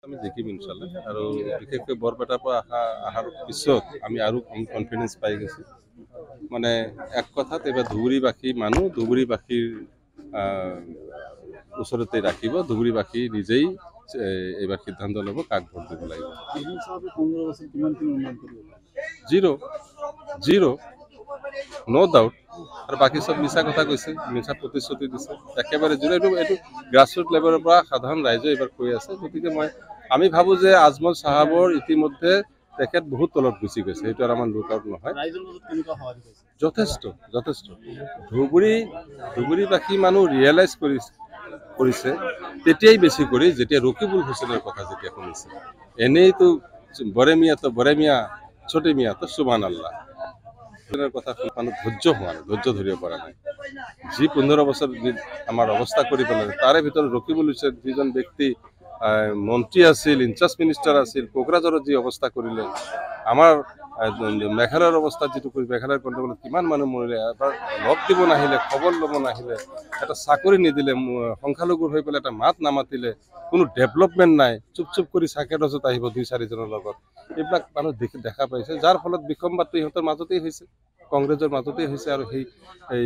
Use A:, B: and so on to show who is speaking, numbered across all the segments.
A: আমি জিকিম ইনশাল্লাহ আৰু বিশেষকৈ বৰপেটাৰ পৰা অহাৰ পিছত আমি আৰু কনফিডেন্স পাই গৈছোঁ মানে এক কথাত এইবাৰ ধুবুৰীবাসী মানুহ ধুবুৰীবাসীৰ ওচৰতে ৰাখিব ধুবুৰীবাসী নিজেই এইবাৰ সিদ্ধান্ত ল'ব কাক ভোট দিব লাগিব জিৰ' নো ডাউট আৰু বাকী চব মিছা কথা কৈছে মিছা প্ৰতিশ্ৰুতি দিছে একেবাৰে জিৰ' এইটো গ্ৰাছৰুট লেভেলৰ পৰা সাধাৰণ ৰাইজে এইবাৰ কৈ আছে গতিকে আমি ভাবোঁ যে আজমল চাহাবৰ ইতিমধ্যে তেখেত বহুত তলত গুচি গৈছে সেইটো আৰু আমাৰ লুক আউট নহয় যথেষ্ট ধুবুৰীবাসী মানুহ ৰিয়েলাইজ কৰিছে তেতিয়াই বেছি কৰি যেতিয়া ৰকিবুল হুছেইনৰ কথা যেতিয়া শুনিছে এনেইতো বৰে মিয়া ছোটে মিয়া তো সুবহান আল্লাহ কথা মানুহ ধৈৰ্য ধৰিব পৰা নাই যি 15 বছৰ আমাৰ অৱস্থা কৰি পেলালে তাৰে ভিতৰত ৰকিবুল হুছেইন যিজন ব্যক্তি মন্ত্ৰী আছিল ইনচাৰ্জ মিনিষ্টাৰ আছিল কোকৰাঝাৰত যি অৱস্থা কৰিলে আমাৰ মেঘালয়ৰ অৱস্থা যিটো কৰি মেঘালয়ৰ গণ্ডগোলত কিমান মানুহ মৰিলে এবাৰ লগ দিব নাহিলে খবৰ ল'ব নাহিলে এটা চাকৰি নিদিলে সংখ্যালঘুৰ হৈ পেলাই এটা মাত নামাতিলে কোনো ডেভেলপমেণ্ট নাই চুপ কৰি চাকেটত আহিব 2-4 জনৰ লগত এইবিলাক মানুহ দেখা পাইছে যাৰ ফলত বিসম্বাদটো ইহঁতৰ মাজতেই হৈছে কংগ্ৰেছৰ মাজতেই হৈছে আৰু এই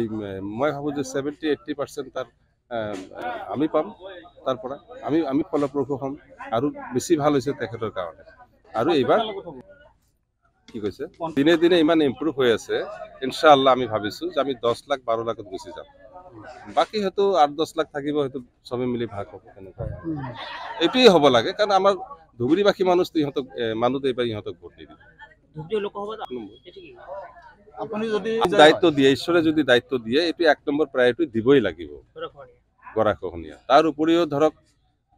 A: মই ভাবোঁ যে 70-80% তাৰ আমি পাম তাৰ পৰা আমি ফলপ্ৰসূ হ'ম আৰু বেছি ভাল হৈছে তেখেতৰ কাৰণে আৰু এইবাৰ কি কৈছে দিনে দিনে ইমান ইম্প্ৰুভ হৈ আছে ইনশাআল্লাহ আমি ভাবিছোঁ যে আমি 10 লাখ 12 লাখত গুচি যাম বাকী হয়তো 8-10 লাখ থাকিব হয়তো চবে মিলি ভাগ হ'ব তেনেকুৱা এইটোৱেই হ'ব লাগে কাৰণ আমাৰ ধুবুৰীবাসী মানুহটো এইবাৰ ইহঁতক ভোট নিদিব আপুনি যদি দায়িত্ব দিয়ে ঈশ্বৰে যদি দায়িত্ব দিয়ে এইটো 1 নম্বৰ প্ৰায়ৰিটি দিবই লাগিব গৰাখহনীয়া তাৰ উপৰিও ধৰক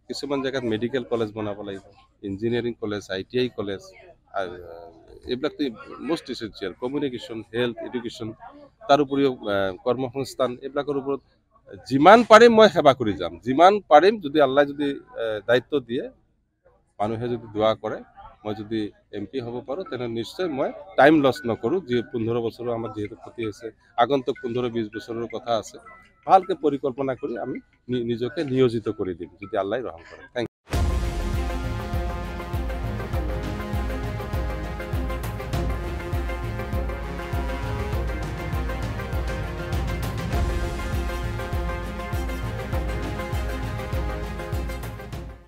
A: কিছুমান জেগাত মেডিকেল কলেজ বনাব লাগিব ইঞ্জিনিয়াৰিং কলেজ ITI কলেজ এইবিলাকতো মোষ্ট ইছেঞ্চিয়েল কমিউনিকেশ্যন হেল্থ এডুকেশ্যন তাৰ উপৰিও কৰ্মসংস্থান এইবিলাকৰ ওপৰত যিমান পাৰিম মই সেৱা কৰি যাম যিমান পাৰিম যদি আল্লাহ যদি দায়িত্ব দিয়ে মানুহে যদি দোৱা কৰে মই যদি MP হ'ব পাৰোঁ তেনে নিশ্চয় মই টাইম লছ নকৰোঁ যি 15 বছৰৰ আমাৰ যিহেতু ক্ষতি হৈছে আগন্তুক 15-20 বছৰৰ কথা আছে ভালকৈ পৰিকল্পনা কৰি আমি নিজকে নিয়োজিত কৰি দিম যদি আল্লাহ ৰহম কৰে